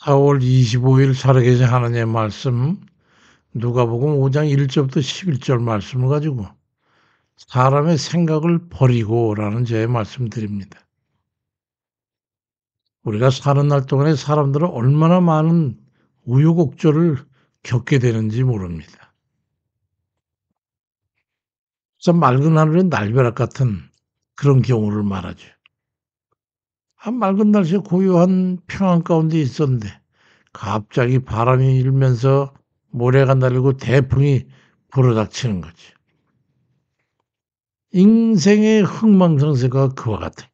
4월 25일 살아계신 하나님의 말씀 누가복음 5장 1절부터 11절 말씀을 가지고 사람의 생각을 버리고라는 제의 말씀드립니다. 우리가 사는 날 동안에 사람들은 얼마나 많은 우여곡절을 겪게 되는지 모릅니다. 참 맑은 하늘에 날벼락 같은 그런 경우를 말하죠. 맑은 날씨에 고요한 평안 가운데 있었는데 갑자기 바람이 일면서 모래가 날리고 대풍이 불어닥치는 거지. 인생의 흥망성쇠가 그와 같아.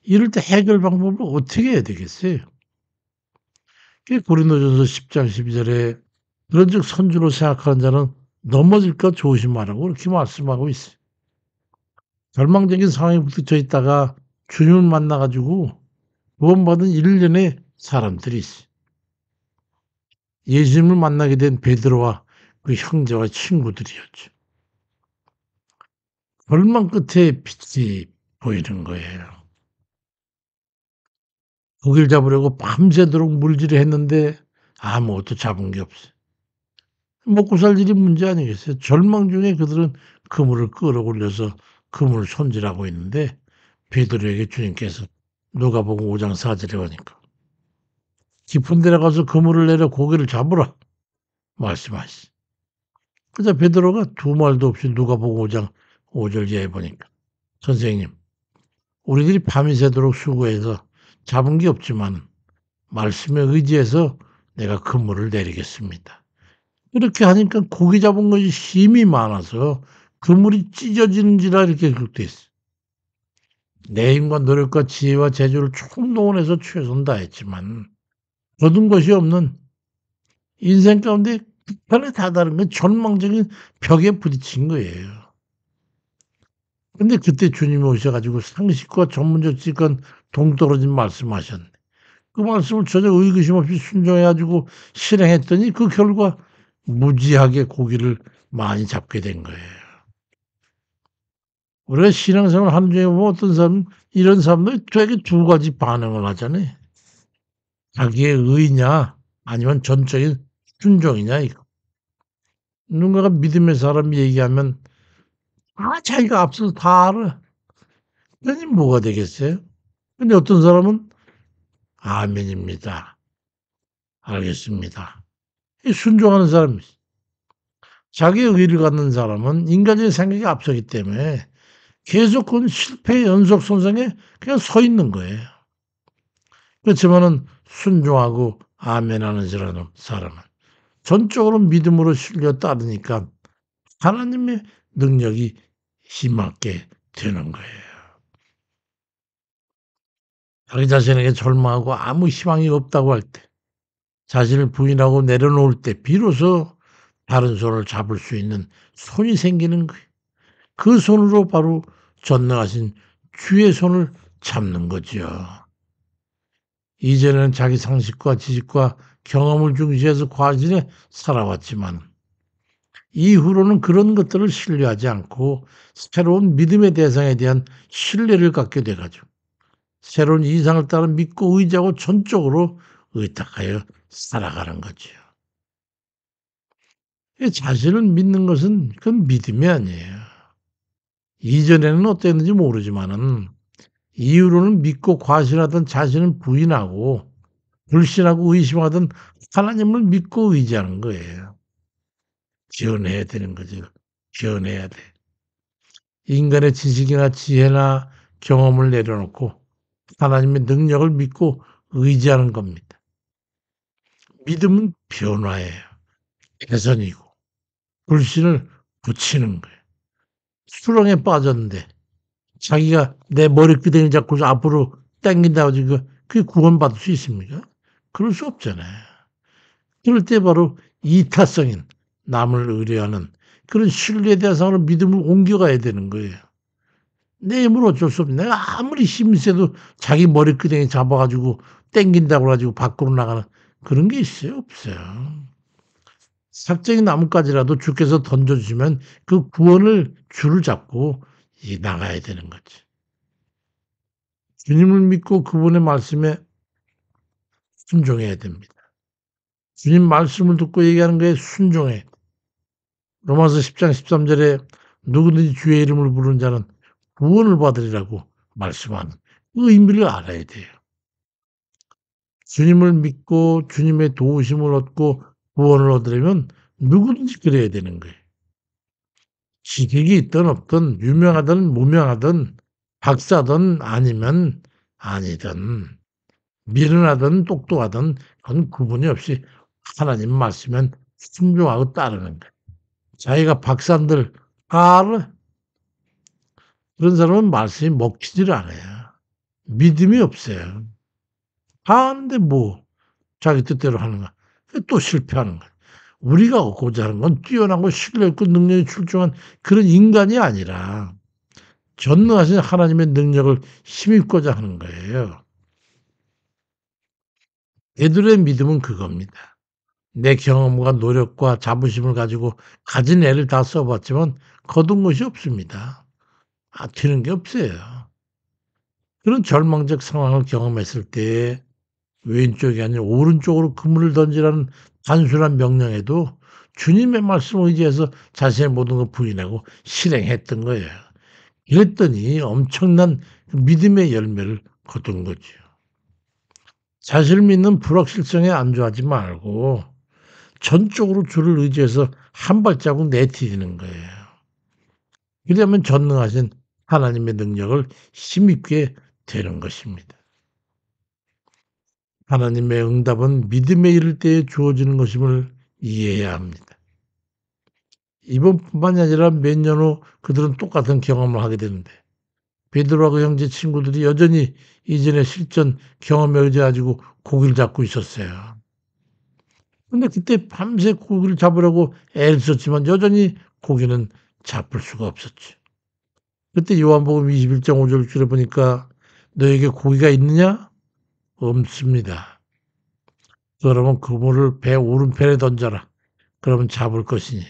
이럴 때 해결 방법을 어떻게 해야 되겠어요? 그 고린도전서 10장 12절에 그런즉 선주로 생각하는 자는 넘어질까 조심하라고 그렇게 말씀하고 있어요. 절망적인 상황에 부딪혀 있다가 주님을 만나 가지고 구원받은 일련의 사람들이 있어요. 예수님을 만나게 된 베드로와 그 형제와 친구들이었죠. 절망 끝에 빛이 보이는 거예요. 고기를 잡으려고 밤새도록 물질을 했는데 아무것도 잡은 게 없어요. 먹고 살 일이 문제 아니겠어요? 절망 중에 그들은 그물을 끌어올려서 그물을 손질하고 있는데 베드로에게 주님께서 누가복음 5장 4절에 보니까 깊은 데로 가서 그물을 내려 고기를 잡으라 말씀하시지. 그러자 베드로가 두 말도 없이 누가복음 5장 5절 이하에 보니까 선생님 우리들이 밤이 새도록 수고해서 잡은 게 없지만 말씀에 의지해서 내가 그물을 내리겠습니다. 이렇게 하니까 고기 잡은 것이 힘이 많아서 그물이 찢어지는지라 이렇게 기록돼 있어요. 내 힘과 노력과 지혜와 재주를 총동원해서 최선을 다했지만 거둔 것이 없는 인생 가운데 극한에 다다른 건 절망적인 벽에 부딪힌 거예요. 근데 그때 주님이 오셔 가지고 상식과 전문적 지식과 동떨어진 말씀하셨네. 그 말씀을 전혀 의구심 없이 순종해 가지고 실행했더니 그 결과 무지하게 고기를 많이 잡게 된 거예요. 우리가 신앙생활 하는 중에 보면 어떤 사람은 이런 사람들이 되게 두 가지 반응을 하잖아요. 자기의 의냐 아니면 전적인 순종이냐 이거. 누군가가 믿음의 사람이 얘기하면 자기가 앞서서 다 알아. 그러니 뭐가 되겠어요? 근데 어떤 사람은 아멘입니다. 알겠습니다. 이 순종하는 사람이 있어. 자기의 의를 갖는 사람은 인간적인 생각이 앞서기 때문에 계속 그건 실패의 연속선상에 그냥 서 있는 거예요. 그렇지만은 순종하고 아멘하는 사람은 전적으로 믿음으로 실려 따르니까 하나님의 능력이 힘있게 되는 거예요. 자기 자신에게 절망하고 아무 희망이 없다고 할 때, 자신을 부인하고 내려놓을 때 비로소 다른 손을 잡을 수 있는 손이 생기는 거예요. 그 손으로 바로 전능하신 주의 손을 잡는 거지요. 이전에는 자기 상식과 지식과 경험을 중시해서 과실에 살아왔지만 이후로는 그런 것들을 신뢰하지 않고 새로운 믿음의 대상에 대한 신뢰를 갖게 돼 가지고 새로운 이상을 따라 믿고 의지하고 전적으로 의탁하여 살아가는 거지요. 이 자신을 믿는 것은 그건 믿음이 아니에요. 이전에는 어땠는지 모르지만은 이후로는 믿고 과신하던 자신을 부인하고 불신하고 의심하던 하나님을 믿고 의지하는 거예요. 기원해야 되는 거죠. 기원해야 돼. 인간의 지식이나 지혜나 경험을 내려놓고 하나님의 능력을 믿고 의지하는 겁니다. 믿음은 변화예요. 개선이고 불신을 붙이는 거예요. 수렁에 빠졌는데 자기가 내 머리끄댕이 잡고 앞으로 당긴다고 지금 그게 구원받을 수 있습니까? 그럴 수 없잖아요. 그럴 때 바로 이타성인 남을 의뢰하는 그런 신뢰 대상으로 믿음을 옮겨가야 되는 거예요. 내 힘은 어쩔 수 없네. 내가 아무리 힘이 세도 자기 머리끄댕이 잡아 가지고 당긴다고 가지고 밖으로 나가는 그런 게 있어요? 없어요. 삭정이 나뭇가지라도 주께서 던져 주시면 그 구원을 줄을 잡고 나가야 되는 거지. 주님을 믿고 그분의 말씀에 순종해야 됩니다. 주님 말씀을 듣고 얘기하는 거에 순종해. 로마서 10장 13 절에 누구든지 주의 이름을 부르는 자는 구원을 받으리라고 말씀하는 그 의미를 알아야 돼요. 주님을 믿고 주님의 도우심을 얻고 구원을 얻으려면 누구든지 그래야 되는 거예요. 지식이 있든 없든 유명하든 무명하든 박사든 아니면 아니든 미련하든 똑똑하든 그건 구분이 없이 하나님 말씀엔 순종하고 따르는 거예요. 자기가 박사인들 다 알아. 그런 사람은 말씀이 먹히지를 않아요. 믿음이 없어요. 다 아는데 뭐 자기 뜻대로 하는 거야. 또 실패하는 거야. 우리가 얻고자 하는 건 뛰어나고 신뢰 있고 능력이 출중한 그런 인간이 아니라 전능하신 하나님의 능력을 힘입고자 하는 거예요. 애들의 믿음은 그겁니다. 내 경험과 노력과 자부심을 가지고 가진 애를 다 써 봤지만 거둔 것이 없습니다. 되는 게 없어요. 그런 절망적 상황을 경험했을 때 왼쪽이 아니라 오른쪽으로 그물을 던지라는 단순한 명령에도 주님의 말씀을 의지해서 자신의 모든 걸 부인하고 실행했던 거예요. 이랬더니 엄청난 그 믿음의 열매를 거둔 거지요. 자신을 믿는 불확실성에 안주하지 말고 전적으로 주를 의지해서 한 발자국 내디디는 거예요. 그러면 전능하신 하나님의 능력을 힘입게 되는 것입니다. 하나님의 응답은 믿음에 이를 때에 주어지는 것임을 이해해야 합니다. 이번뿐만이 아니라 몇 년 후 그들은 똑같은 경험을 하게 되는데 베드로하고 형제 친구들이 여전히 이전의 실전 경험에 의지해 가지고 고기를 잡고 있었어요. 근데 그때 밤새 고기를 잡으려고 애를 썼지만 여전히 고기는 잡을 수가 없었죠. 그때 요한복음 21장 5절 줄에 보니까 "너에게 고기가 있느냐?" "없습니다." "그러면 그물을 배 오른편에 던져라. 그러면 잡을 것이니."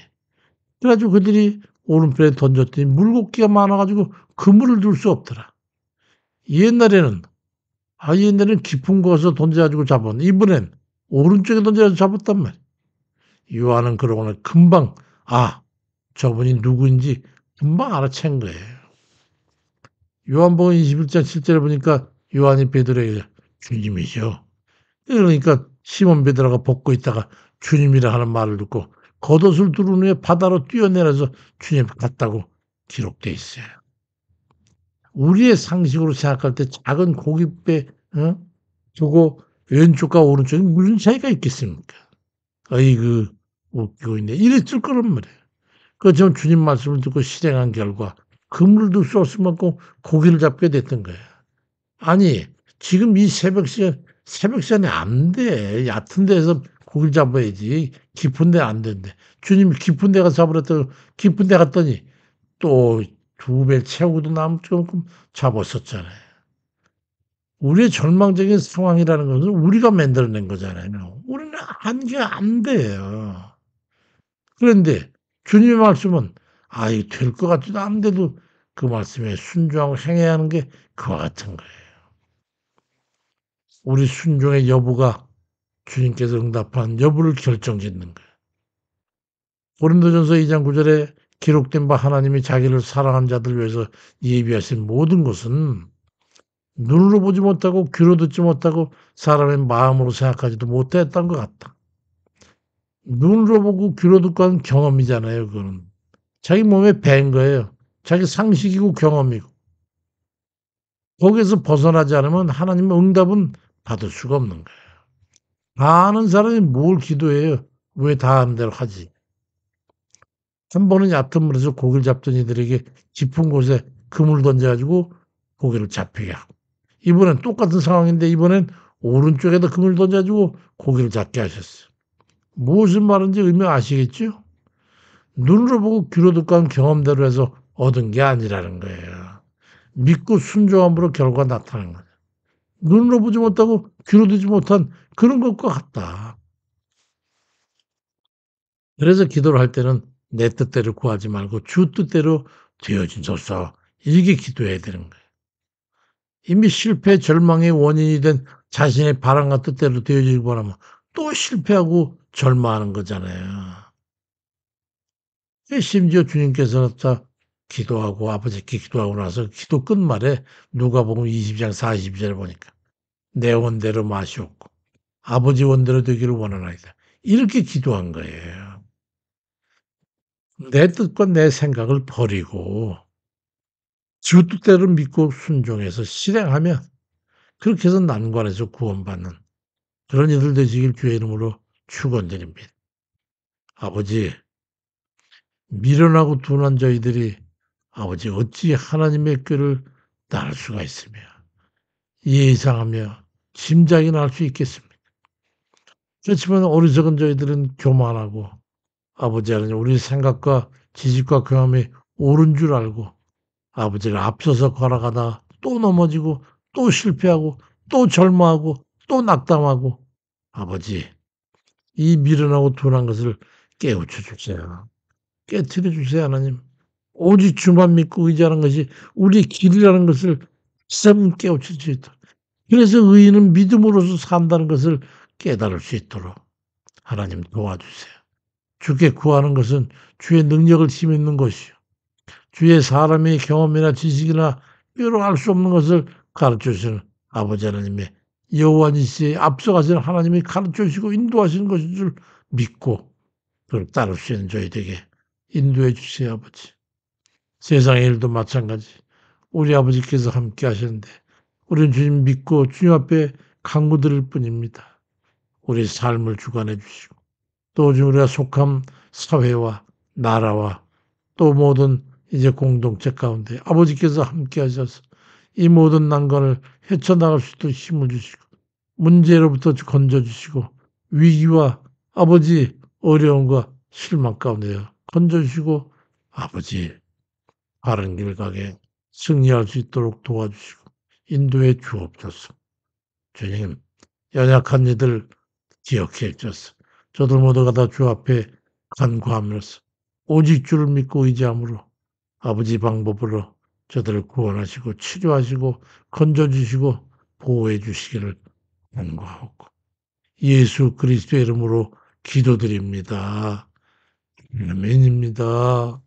그래 가지고 그들이 오른편에 던졌더니 물고기가 많아 가지고 그물을 둘 수 없더라. 옛날에는 옛날에는 깊은 곳에서 던져 가지고 잡았는데 이번엔 오른쪽에 던져 가지고 잡았단 말이야. 요한은 그러고 나 금방 저분이 누구인지 금방 알아챈 거예요. 요한복음 21장 7 절에 보니까 요한이 베드로에게 "주님이시여." 그러니까 시몬 베드로가 벗고 있다가 주님이라 하는 말을 듣고 겉옷을 두른 후에 바다로 뛰어내려서 주님 같다고 기록돼 있어요. 우리의 상식으로 생각할 때 작은 고깃배 두고 왼쪽과 오른쪽에 무슨 차이가 있겠습니까? "어이구 웃기고 있네." 이랬을 거란 말이에요. 그렇지만 주님 말씀을 듣고 실행한 결과 그물도 쏠 수 없고 고기를 잡게 됐던 거예요. 아니 지금 이 새벽 시간에 안 돼. 얕은 데에서 고기를 잡아야지. 깊은 데 안 된대. 주님이 깊은 데 가서 잡으랬더니 깊은 데 갔더니 또 2배 채우고도 남을 만큼 잡았었잖아요. 우리의 절망적인 상황이라는 것은 우리가 만들어낸 거잖아요. 우리는 한 게 안 돼요. 그런데 주님의 말씀은 이거 될 것 같지도 않은데도 그 말씀에 순종하고 행해야 하는 게 그와 같은 거예요. 우리 순종의 여부가 주님께서 응답한 여부를 결정짓는 거예요. 고린도전서 2장 9 절에 기록된 바 하나님이 자기를 사랑하는 자들을 위해서 예비하신 모든 것은 눈으로 보지 못하고 귀로 듣지 못하고 사람의 마음으로 생각하지도 못했던 것 같다. 눈으로 보고 귀로 듣고 하는 경험이잖아요 그거는. 자기 몸에 배인 거예요. 자기 상식이고 경험이고. 거기에서 벗어나지 않으면 하나님의 응답은 받을 수가 없는 거예요. 다 아는 사람이 뭘 기도해요. 왜 다 아는 대로 하지. 한 번은 얕은 물에서 고기를 잡던 이들에게 깊은 곳에 그물을 던져 가지고 고기를 잡히게 하고 이번엔 똑같은 상황인데 이번엔 오른쪽에다 그물을 던져 가지고 고기를 잡게 하셨어요. 무엇을 말하는지 의미 아시겠죠? 눈으로 보고 귀로 듣고 한 경험대로 해서 얻은 게 아니라는 거예요. 믿고 순종함으로 결과가 나타나는 거예요. 눈으로 보지 못하고 귀로 듣지 못한 그런 것과 같다. 그래서 기도를 할 때는 내 뜻대로 구하지 말고 주 뜻대로 되어지소서 이렇게 기도해야 되는 거예요. 이미 실패 절망의 원인이 된 자신의 바람과 뜻대로 되어지길 바라면 또 실패하고 절망하는 거잖아요. 심지어 주님께서 기도하고 아버지께 기도하고 나서 기도 끝말에 누가복음 20장 42절에 보니까 "내 원대로 마시옵고 아버지 원대로 되기를 원하나이다." 이렇게 기도한 거예요. 내 뜻과 내 생각을 버리고 주 뜻대로 믿고 순종해서 실행하면 그렇게 해서 난관에서 구원받는 그런 이들 되시길 주의 이름으로 축원드립니다. 아버지, 미련하고 둔한 저희들이 아버지 어찌 하나님의 꾀를 따를 수가 있으며 예상하며 짐작이나 할 수 있겠습니까? 그렇지만 어리석은 저희들은 교만하고 아버지 하나님 우리 생각과 지식과 경험이 옳은 줄 알고 아버지를 앞서서 걸어가다 또 넘어지고 또 실패하고 또 절망하고 또 낙담하고 아버지 이 미련하고 둔한 것을 깨우쳐 주세요. 깨트려 주세요 하나님. 오직 주만 믿고 의지하는 것이 우리의 길이라는 것을 쌤 깨우쳐 주시도록 그래서 의인은 믿음으로써 산다는 것을 깨달을 수 있도록 하나님 도와주세요. 주께 구하는 것은 주의 능력을 힘입는 것이요. 주의 사람의 경험이나 지식이나 뼈로 알 수 없는 것을 가르쳐 주시는 아버지 하나님의 여호와 니시에 앞서가시는 하나님이 가르쳐 주시고 인도하시는 것인 줄 믿고 그걸 따를 수 있는 저희에게 인도해 주세요 아버지. 세상의 일도 마찬가지. 우리 아버지께서 함께 하셨는데 우리는 주님 믿고 주님 앞에 간구드릴 뿐입니다. 우리 삶을 주관해 주시고 또 지금 우리가 속한 사회와 나라와 또 모든 이제 공동체 가운데 아버지께서 함께 하셔서 이 모든 난관을 헤쳐나갈 수 있도록 힘을 주시고 문제로부터 건져 주시고 위기와 아버지 어려움과 실망 가운데 건져 주시고 아버지 바른 길 가게 승리할 수 있도록 도와주시고 인도해 주옵소서. 주님 연약한 이들 기억해 주소서. 저들 모두가 다 주 앞에 간구하면서 오직 주를 믿고 의지함으로 아버지 방법으로 저들을 구원하시고 치료하시고 건져 주시고 보호해 주시기를 간구하옵고 예수 그리스도의 이름으로 기도드립니다. 아멘입니다.